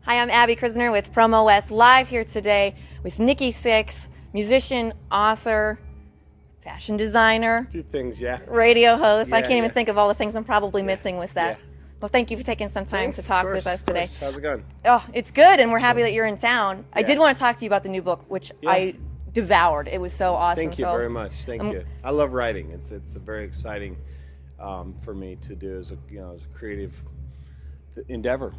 Hi, I'm Abby Krisner with Promo West, live here today with Nikki Sixx, musician, author, fashion designer. A few things, yeah. Radio host. I can't even Yeah. think of all the things I'm probably missing with that. Yeah. Well, thank you for taking some time Thanks, to talk of with course, us today. of course. How's it going? Oh, it's good, and we're happy that you're in town. I did Yeah. want to talk to you about the new book, which Yeah. I devoured. It was so awesome. Thank you So, very much. Thank you. I love writing. It's a very exciting for me to do as a creative endeavor.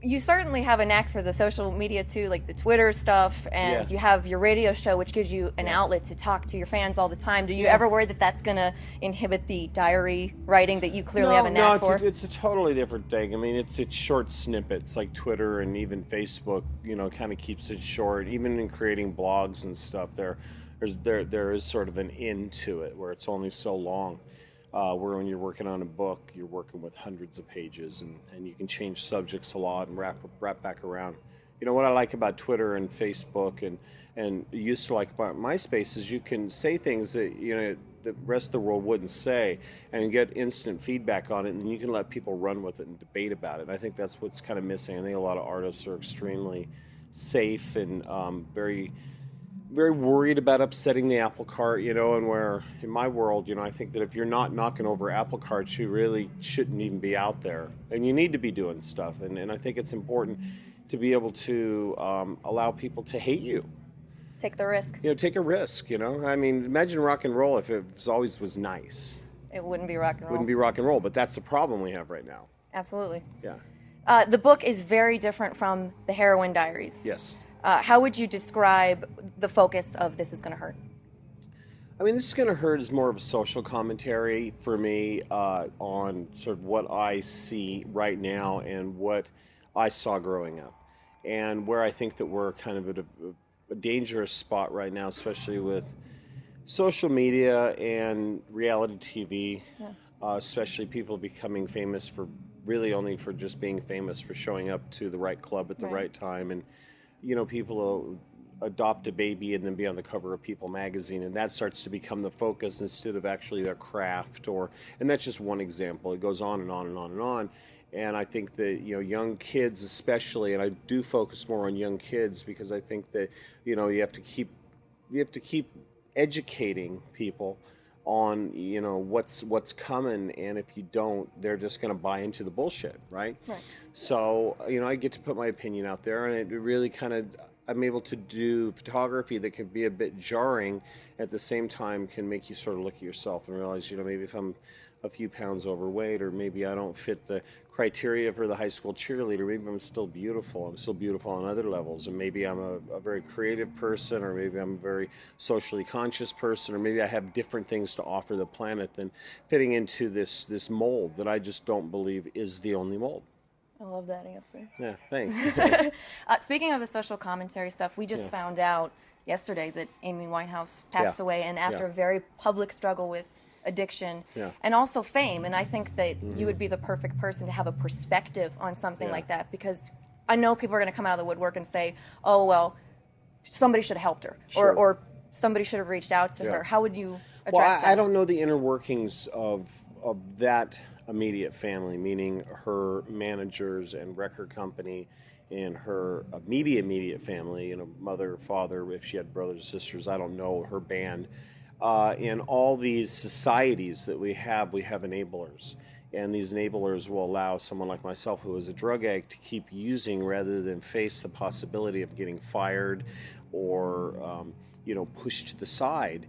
You certainly have a knack for the social media too, like the Twitter stuff, and Yeah. you have your radio show, which gives you an outlet to talk to your fans all the time. Do you ever worry that that's going to inhibit the diary writing that you clearly have a knack for? No, it's a totally different thing. I mean, it's short snippets like Twitter and even Facebook. Kind of keeps it short. Even in creating blogs and stuff, there is sort of an end to it where it's only so long. Where when you're working on a book, you're working with hundreds of pages, and you can change subjects a lot and wrap back around. What I like about Twitter and Facebook and used to like about MySpace is you can say things that the rest of the world wouldn't say, and you get instant feedback on it, and you can let people run with it and debate about it. And I think that's what's kind of missing. I think a lot of artists are extremely safe and very worried about upsetting the apple cart, and where in my world, I think that if you're not knocking over apple carts, you really shouldn't even be out there. And you need to be doing stuff. And I think it's important to be able to allow people to hate you. Take the risk. Take a risk, I mean, imagine rock and roll if it always was nice. It wouldn't be rock and roll. Wouldn't be rock and roll, but that's the problem we have right now. Absolutely. Yeah. The book is very different from the Heroin Diaries. Yes. How would you describe the focus of This Is Gonna Hurt? I mean, This Is Gonna Hurt is more of a social commentary for me on sort of what I see right now and what I saw growing up, and where I think that we're kind of at a dangerous spot right now, especially with social media and reality TV, especially people becoming famous for really only for just being famous, for showing up to the right club at the right time. And people will adopt a baby and then be on the cover of People magazine, and that starts to become the focus instead of actually their craft. And that's just one example. It goes on and on and on and on. And I think that young kids especially, and I do focus more on young kids because I think that you have to keep educating people on what's coming, and if you don't, they're just going to buy into the bullshit, right? So I get to put my opinion out there, and it really kind of, I'm able to do photography that can be a bit jarring, at the same time can make you sort of look at yourself and realize maybe if I'm a few pounds overweight, or maybe I don't fit the criteria for the high school cheerleader, maybe I'm still beautiful on other levels, and maybe I'm a very creative person, or maybe I'm a very socially conscious person, or maybe I have different things to offer the planet than fitting into this mold that I just don't believe is the only mold. I love that answer. Yeah, thanks. Speaking of the social commentary stuff, we just found out yesterday that Amy Winehouse passed away, and after a very public struggle with addiction and also fame. And I think that you would be the perfect person to have a perspective on something like that, because I know people are going to come out of the woodwork and say, oh, well, somebody should have helped her, or somebody should have reached out to her. How would you address that? I don't know the inner workings of that immediate family, meaning her managers and record company, and her immediate family, mother, father, if she had brothers or sisters, I don't know, her band. In all these societies that we have enablers. And these enablers will allow someone like myself, who is a drug addict, to keep using rather than face the possibility of getting fired or pushed to the side.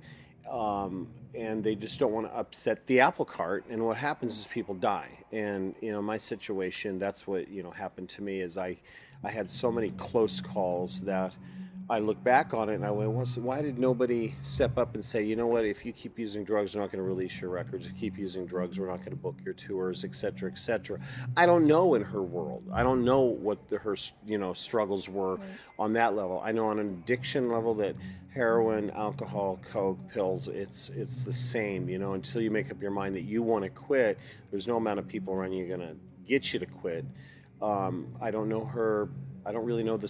And they just don't want to upset the apple cart. And what happens is people die. And my situation, that's what happened to me, is I had so many close calls that I look back on it and I went, well, why did nobody step up and say, you know what, if you keep using drugs, we're not going to release your records. If you keep using drugs, we're not going to book your tours, et cetera, et cetera. I don't know in her world. I don't know what her struggles were on that level. I know on an addiction level that heroin, alcohol, coke, pills, it's the same. Until you make up your mind that you want to quit, there's no amount of people around you going to get you to quit. I don't know her. I don't really know the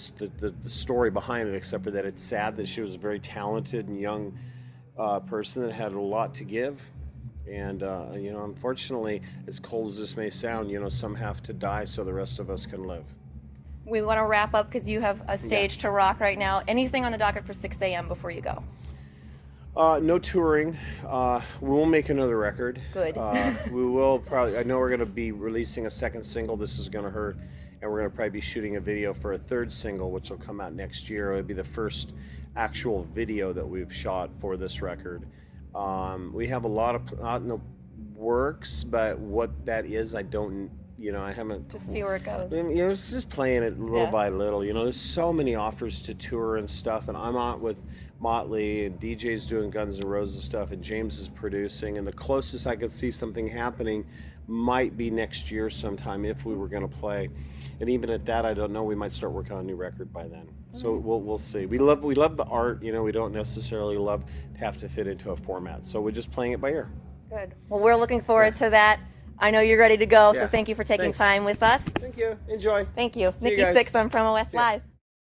story behind it, except for that it's sad that she was a very talented and young person that had a lot to give. And, unfortunately, as cold as this may sound, some have to die so the rest of us can live. We want to wrap up because you have a stage to rock right now. Anything on the docket for 6 a.m. before you go? No touring. We will make another record. Good. We will probably. I know we're going to be releasing a second single. This is going to hurt, and we're going to probably be shooting a video for a third single, which will come out next year. It'll be the first actual video that we've shot for this record. We have a lot of not in the works, but what that is, I don't. I haven't. Just see where it goes. It's just playing it little by little. There's so many offers to tour and stuff, and I'm out with Mötley, and DJ's doing Guns N' Roses stuff, and James is producing. And the closest I could see something happening might be next year sometime if we were going to play. And even at that, I don't know. We might start working on a new record by then. So we'll see. We love the art. We don't necessarily love to have to fit into a format. So we're just playing it by ear. Good. Well, we're looking forward to that. I know you're ready to go, so thank you for taking time with us. Thank you. Enjoy. Thank you. See Nikki you guys. Sixx on Promo West Live.